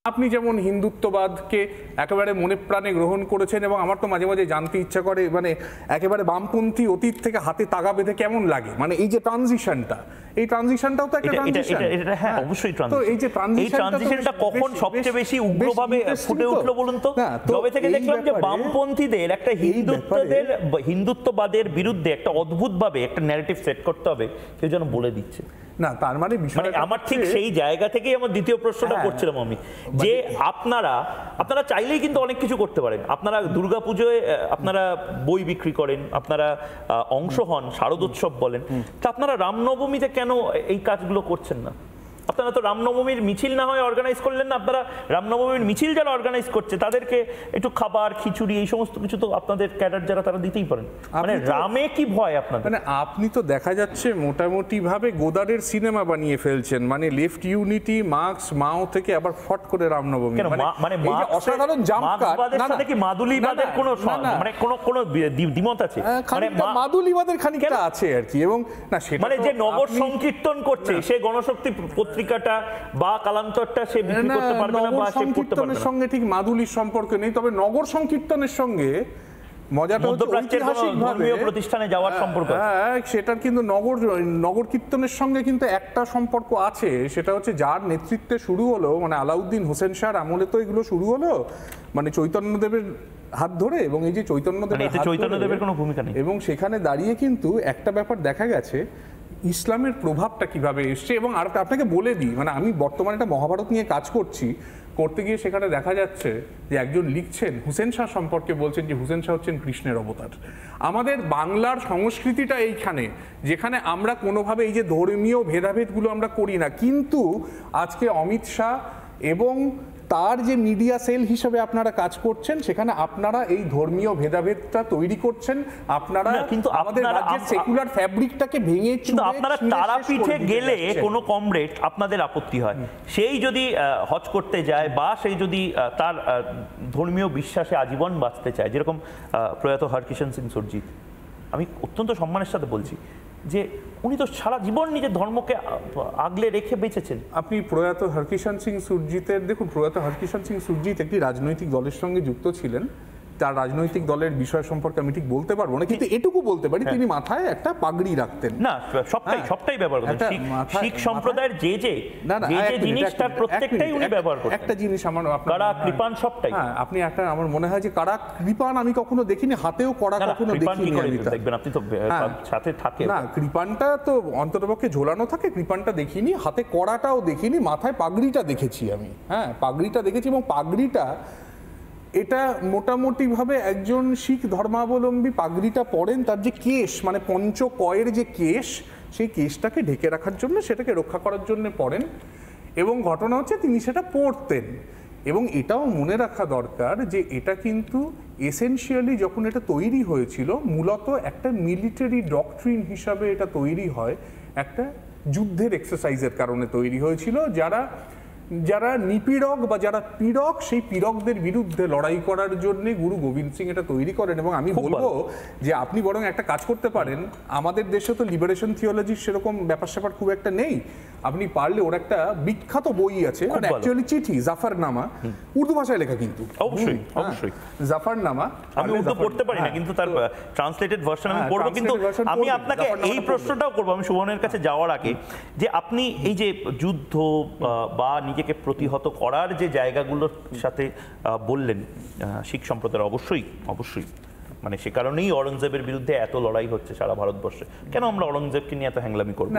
আপনি যেমন হিন্দুত্ববাদকে একেবারে মনে প্রাণে গ্রহণ করেছেন, এবং আমার তো মাঝে মাঝে জানতে ইচ্ছা করে মানে একেবারে বামপন্থী অতীত থেকে হাতে তাগা বেঁধে কেমন লাগে, মানে এই যে ট্রানজিশনটা, এই ট্রানজিশনটাও তো একটা ট্রানজিশন। হ্যাঁ অবশ্যই ট্রানজিশন। তো এই যে ট্রানজিশনটা কখন সবচেয়ে বেশি উগ্রভাবে ফুটে উঠলো বলুন তো? যবে থেকে দেখলাম যে বামপন্থীদের একটা হিন্দুত্ববাদের বিরুদ্ধে একটা অদ্ভুতভাবে একটা ন্যারেটিভ সেট করতে হবে, কেউ যেন বলে দিচ্ছে না, তার মানে আমার ঠিক সেই জায়গা থেকেই আমার দ্বিতীয় প্রশ্নটা করছিলাম আমি, যে আপনারা চাইলেই কিন্তু অনেক কিছু করতে পারেন। আপনারা দুর্গাপুজোয় আপনারা বই বিক্রি করেন, আপনারা অংশ হন, শারদোৎসব বলেন, তা আপনারা রামনবমীতে কেন এই কাজগুলো করছেন না? আপনারা তো রামনবমীর মিছিল না হয় অর্গানাইজ করলেন না, আপনারা রামনবমীর মিছিল যারা অর্গানাইজ করছে তাদেরকে একটু খাবার, খিচুড়ি, এই সমস্ত কিছু তো আপনাদের ক্যাডার যারা তারা দিতেই পারেন। মানে রামে কি ভয় আপনাদের? মানে আপনি তো দেখা যাচ্ছে মোটামুটি ভাবে গোদারের সিনেমা বানিয়ে ফেলছেন, মানে লেফট ইউনিটি, মার্কস, মাও থেকে আবার ফট করে রামনবমী, মানে অসাধারণ জাম্প কাট। না না, কি মাদুলিবাদের কোনো মানে কোনো দ্বিমত আছে? মানে মাদুলিবাদের খানিকটা আছে আর কি। এবং না সেটা মানে যে নগর সংকীর্তন করছে সে গণশক্তি পত্রিকাটা বা কালান্তরটা সে বিক্রি করতে পারবে না, বা সে করতে পারবে না। সঙ্গে ঠিক মাদুলির সম্পর্ক নেই, তবে নগর সংকীর্তনের সঙ্গে মজাটা হচ্ছে ঐতিহাসিকভাবে প্রতিষ্ঠানে যাওয়ার সম্পর্ক। হ্যাঁ, সেটার কিন্তু নগর কীর্তনের সঙ্গে কিন্তু একটা সম্পর্ক আছে, সেটা হচ্ছে যার নেতৃত্বে শুরু হলো, মানে আলাউদ্দিন হোসেন শাহর আমলে তো এগুলো শুরু হলো, মানে চৈতন্যদেবের হাত ধরে। এবং এই যে চৈতন্যদেবের কোনো ভূমিকা নেই, এবং সেখানে দাঁড়িয়ে কিন্তু একটা ব্যাপার দেখা গেছে, ইসলামের প্রভাবটা কিভাবে এসছে। এবং আর আপনাকে বলে দিই, মানে আমি বর্তমানে একটা মহাভারত নিয়ে কাজ করতে গিয়ে সেখানে দেখা যাচ্ছে যে একজন লিখছেন হুসেন শাহ সম্পর্কে, বলছেন যে হুসেন শাহ হচ্ছেন কৃষ্ণের অবতার। আমাদের বাংলার সংস্কৃতিটা এইখানে, যেখানে আমরা কোনোভাবে এই যে ধর্মীয় ভেদাভেদগুলো আমরা করি না, কিন্তু আজকে অমিত শাহ এবং তার যে মিডিয়া সেল হিসেবে আপনারা কাজ করছেন, সেখানে আপনারা এই ধর্মীয় ভেদাভেদটা তৈরি করছেন। আপনারা কিন্তু আমাদের রাজ্যের সেকুলার ফ্যাব্রিকটাকে ভেঙে কিন্তু আপনারা তারাপীঠে গেলে কোনো কমরেড আপনাদের আপত্তি হয়, সেই যদি হজ করতে যায় বা সেই যদি তার ধর্মীয় বিশ্বাসে আজীবন বাঁচতে চায়, যেরকম প্রয়াত হরকিষণ সিং সুরজিৎ, আমি অত্যন্ত সম্মানের সাথে বলছি যে উনি তো সারা জীবন নিজের ধর্মকে আগলে রেখে বেঁচেছেন। আপনি প্রয়াত হরকিষণ সিং সুরজিতের দেখুন, প্রয়াত হরকিষণ সিং সুরজিৎ একটি রাজনৈতিক দলের সঙ্গে যুক্ত ছিলেন। তার রাজনৈতিক দলের বিষয় সম্পর্কে আমি ঠিক বলতে পারবো না, কিন্তু এটুকু বলতে পারি তিনি মাথায় একটা পাগড়ি রাখতেন। না, সবটাই ব্যবহার করতেন। শিখ সম্প্রদায়ের যে জিনিস তার প্রত্যেকটাই উনি ব্যবহার করতেন। একটা জিনিস আমার কারা কৃপান সবটাই। হ্যাঁ, আপনি একটা, আমার মনে হয় যে কারা কৃপান আমি কখনো দেখিনি, হাতেও কড়া কখনো দেখিনি। দেখবেন আপনি তো সাথে থাকে না, কৃপানটা তো অন্ততপক্ষে ঝোলানো থাকে, কৃপানটা দেখিনি, হাতে কড়াটাও দেখিনি, মাথায় পাগড়িটা দেখেছি আমি। হ্যাঁ, পাগড়িটা দেখেছি, এবং পাগড়িটা এটা মোটামুটিভাবে একজন শিখ ধর্মাবলম্বী পাগড়িটা পরেন, তার যে কেশ, মানে পঞ্চকয়ের যে কেশ, সেই কেশটাকে ঢেকে রাখার জন্য, সেটাকে রক্ষা করার জন্য পরেন। এবং ঘটনা হচ্ছে তিনি সেটা পরতেন। এবং এটাও মনে রাখা দরকার যে এটা কিন্তু এসেনশিয়ালি যখন এটা তৈরি হয়েছিল, মূলত একটা মিলিটারি ডক্ট্রিন হিসাবে এটা তৈরি হয়, একটা যুদ্ধের এক্সারসাইজের কারণে তৈরি হয়েছিল। যারা নিপীড়ক বা যারা পীড়ক, সেই পীড়কদের বিরুদ্ধে লড়াই করার জন্য গুরু গোবিন্দ সিং এটা তৈরি করেন। এবং আমি বলবো যে আপনি বরং একটা কাজ করতে পারেন, আমাদের দেশে তো লিবারেশন থিওলজির সেরকম ব্যাপার স্যাপার খুব একটা নেই, আপনি পারলে ওর একটা বিখ্যাত বই আছে, অ্যাকচুয়ালি চিঠি, জাফরনামা, উর্দু ভাষায় লেখা, কিন্তু অবশ্যই জাফরনামা, আমি উর্দু পড়তে পারি না, কিন্তু তার ট্রান্সলেটেড ভার্সন আমি পড়বো। কিন্তু আমি আপনাকে এই প্রশ্নটাও করবো আমি সুমনের কাছে যাওয়ার আগে, যে আপনি এই যে যুদ্ধ বা নিজেকে প্রতিহত করার যে জায়গাগুলোর সাথে বললেন শিখ সম্প্রদায়ের, অবশ্যই মানে সে কারণেই অরঙ্গজেবের বিরুদ্ধে এত লড়াই হচ্ছে সারা ভারতবর্ষে। কেন আমরা অরঙ্গজেবকে নিয়ে এত হ্যাংলামি করবো?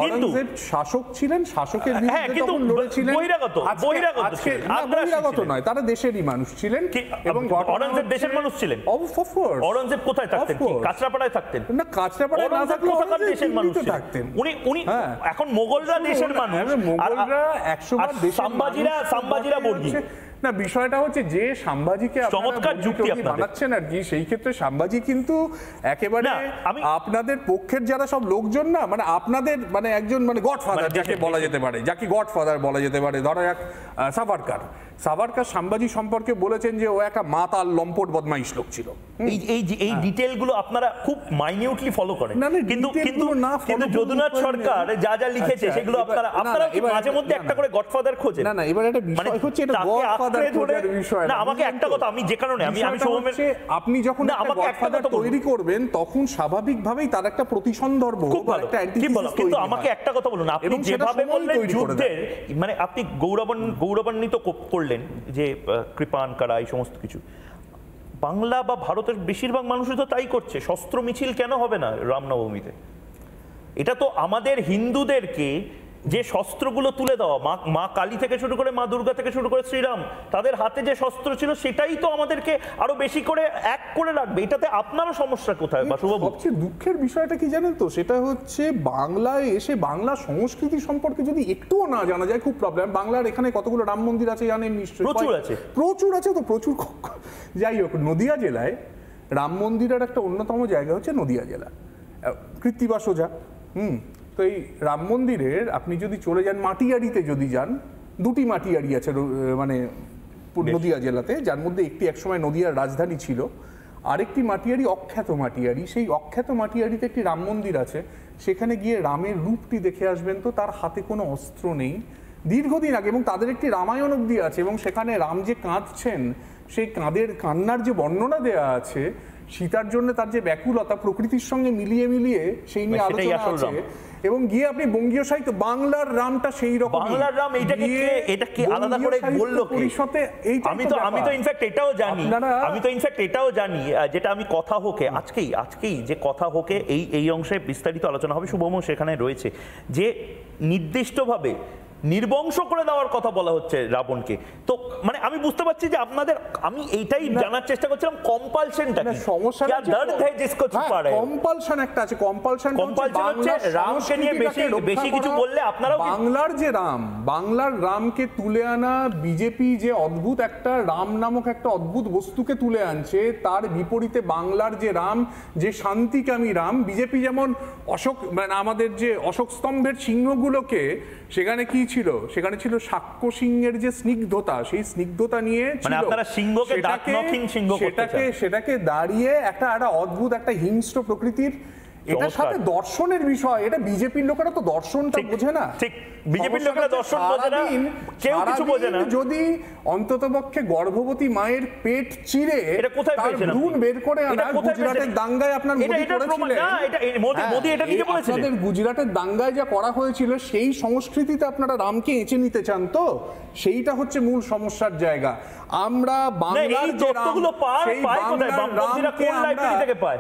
অরঙ্গজেব শাসক ছিলেন, শাসকের বিরুদ্ধে তখন লড়েছিলেন, বহিরাগত নয়, তারা দেশেরই মানুষ ছিলেন। এবং অরঙ্গজেব দেশের মানুষ ছিলেন। অরঙ্গজেব কোথায় থাকতেন? কাঁচরাপাড়ায় থাকতেন না? কাঁচরাপাড়ায় না থাকলেও দেশের মানুষ থাকতেন। উনি এখন মোগলরা দেশের মানুষ, মোগলরা 100 বার সাম্বাজিরা বর্গী না। বিষয়টা হচ্ছে যে সাম্বাজিকে চমৎকার যুক্তি বানাচ্ছেন আর কি, সেই ক্ষেত্রে সাম্বাজি কিন্তু একেবারে আপনাদের পক্ষের যারা সব লোকজন না, মানে আপনাদের মানে একজন মানে গডফাদার যাকে বলা যেতে পারে, যাকে গডফাদার বলা যেতে পারে। ধরো এক সাভারকার সাম্বাজি সম্পর্কে বলেছেন যে ও একটা মাতাল লম্পট বদমাইশ লোক ছিল। এই ডিটেলগুলো আপনারা খুব মাইনিউটলি ফলো করেন, কিন্তু যদুনাথ সরকার যা যা লিখেছে সেগুলো আপনারা মাঝে মধ্যে একটা করে গডফাদার খোঁজেন। না এবার একটা বিষয় হচ্ছে এটা গডফাদার খোঁজার বিষয় না। আমাকে একটা কথা, আমি যে কারণে আমি আপনি যখন গডফাদার তৈরি করবেন তখন স্বাভাবিকভাবেই তার একটা প্রতিসন্দর্ভ, একটা অ্যান্টিথিসিস, কিন্তু আমাকে একটা কথা বলুন, আপনি যেভাবে বললেন যুদ্ধের, মানে আপনি গৌরবান্বিত করলেন যে কৃপান কারা এই সমস্ত কিছু, বাংলা বা ভারতের বেশিরভাগ মানুষই তো তাই করছে। শস্ত্র মিছিল কেন হবে না রামনবমীতে? এটা তো আমাদের হিন্দুদেরকে যে শস্ত্রগুলো তুলে দেওয়া, মা কালী থেকে শুরু করে মা দুর্গা থেকে শুরু করে শ্রীরাম, তাদের হাতে যে শস্ত্র ছিল সেটাই তো আমাদেরকে আরো বেশি করে এক করে রাখবে। এটাতে আপনারও সমস্যা কোথায় বাসুবাবু? সবচেয়ে দুঃখের বিষয়টা কি জানেন তো, সেটা হচ্ছে বাংলায় এসে বাংলা সংস্কৃতি সম্পর্কে যদি একটুও না জানা যায় খুব প্রবলেম। বাংলার এখানে কতগুলো রাম মন্দির আছে জানেন নিশ্চয়ই? প্রচুর আছে তো, প্রচুর। যাই হোক, নদিয়া জেলায় রাম মন্দিরের একটা অন্যতম জায়গা হচ্ছে নদিয়া জেলা, কৃত্তিবাস সোজা। তো এই রাম মন্দিরের আপনি যদি চলে যান মাটিয়াড়িতে, যদি যান, দুটি মাটিয়াড়ি আছে মানে নদিয়া জেলাতে, যার মধ্যে একটি একসময় নদিয়ার রাজধানী ছিল, আরেকটি মাটিয়াড়ি অখ্যাত মাটিয়াড়ি। সেই অখ্যাত মাটিয়াড়িতে একটি রাম মন্দির আছে। সেখানে গিয়ে রামের রূপটি দেখে আসবেন তো তার হাতে কোনো অস্ত্র নেই, দীর্ঘদিন আগে, এবং তাদের একটি রামায়ণ অব্দি আছে, এবং সেখানে রাম যে কাঁদছেন সেই কান্নার যে বর্ণনা দেয়া আছে, সীতার জন্য তার যে ব্যাকুলতা প্রকৃতির সঙ্গে মিলিয়ে মিলিয়ে সেই নিয়ে আলোচনা আছে। এবং গিয়ে আপনি বঙ্গীয় সাহিত্য বাংলার রামটা সেই রকম, বাংলার রাম এটা কি আলাদা করে বললো পরিষদে? আমি তো ইনফ্যাক্ট এটাও জানি, যেটা আমি কথা হোকে আজকেই যে কথা হোকে এই অংশে বিস্তারিত আলোচনা হবে, শুভম সেখানে রয়েছে, যে নির্দিষ্টভাবে নির্বংশ করে দেওয়ার কথা বলা হচ্ছে রাবণকে। তো মানে আমি বুঝতে পারছি যে আপনাদের, আমি এইটাই জানার চেষ্টা করছিলাম কম্পালশনটা কি, সমস্যা কম্পালশন একটা আছে। কম্পালশন হচ্ছে রামকে নিয়ে বেশি কিছু বললে আপনারাও, বাংলার রামকে তুলে আনা, বিজেপি যে অদ্ভুত একটা রাম নামক একটা অদ্ভুত বস্তুকে তুলে আনছে, তার বিপরীতে বাংলার যে রাম, যে শান্তিকামী রাম, বিজেপি যেমন অশোক, মানে আমাদের যে অশোক স্তম্ভের সিংহগুলোকে, সেখানে কি ছিল, সেখানে ছিল সাক্ষ্য সিংহের যে স্নিগ্ধতা, সেই স্নিগ্ধতা নিয়ে সেটাকে দাঁড়িয়ে একটা অদ্ভুত একটা হিংস্র প্রকৃতির, এটার সাথে দর্শনের বিষয়। এটা বিজেপির লোকেরা তো দর্শনটা বোঝে না, ঠিক বিজেপির লোকেরা দর্শন বোঝে না, কেউ কিছু বোঝে না। যদি অন্ততপক্ষে গর্ভবতী মায়ের পেট চিরে তার ভ্রূণ বের করে আনা, গুজরাটের দাঙ্গায় আপনার মোদি করেছিলেন, মোদি এটা নিজে বলেছিলেন, আপনাদের গুজরাটের দাঙ্গায় যা করা হয়েছিল সেই সংস্কৃতিতে আপনারা রামকে এঁচে নিতে চান, তো সেইটা হচ্ছে মূল সমস্যার জায়গা। আমরা বাংলার যে রাম, সেই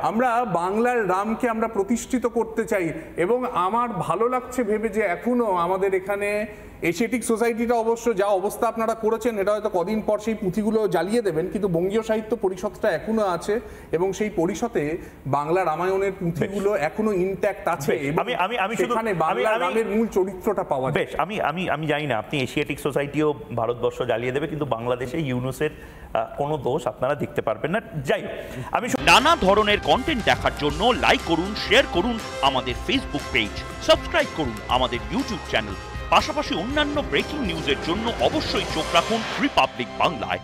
আমরা বাংলার রামকে আমরা প্রতিষ্ঠিত করতে চাই। এবং আমার ভালো লাগছে ভেবে যে এখনো আমাদের এখানে এশিয়াটিক সোসাইটিটা, অবশ্য যা অবস্থা আপনারা করেছেন, এটা হয়তো কদিন পর সেই পুঁথিগুলো জ্বালিয়ে দেবেন, কিন্তু বঙ্গীয় সাহিত্য পরিষদটা এখনো আছে, এবং সেই পরিষদে বাংলা রামায়ণের পুঁথিগুলো এখনো ইনট্যাক্ট আছে, সেখানে বাংলা রামের মূল চরিত্রটা পাওয়া যায়। বেশ, আমি জানি না আপনি এশিয়াটিক সোসাইটিও ভারতবর্ষ জ্বালিয়ে দেবে, কিন্তু বাংলাদেশে ইউনুসের কোনো দোষ আপনারা দেখতে পারবেন না। যাই হোক, আমি নানা ধরনের কন্টেন্ট দেখার জন্য লাইক করুন, শেয়ার করুন আমাদের ফেসবুক পেজ, সাবস্ক্রাইব করুন আমাদের ইউটিউব চ্যানেল। পাশাপাশি অন্যান্য ব্রেকিং নিউজের জন্য অবশ্যই চোখ রাখুন রিপাবলিক বাংলায়।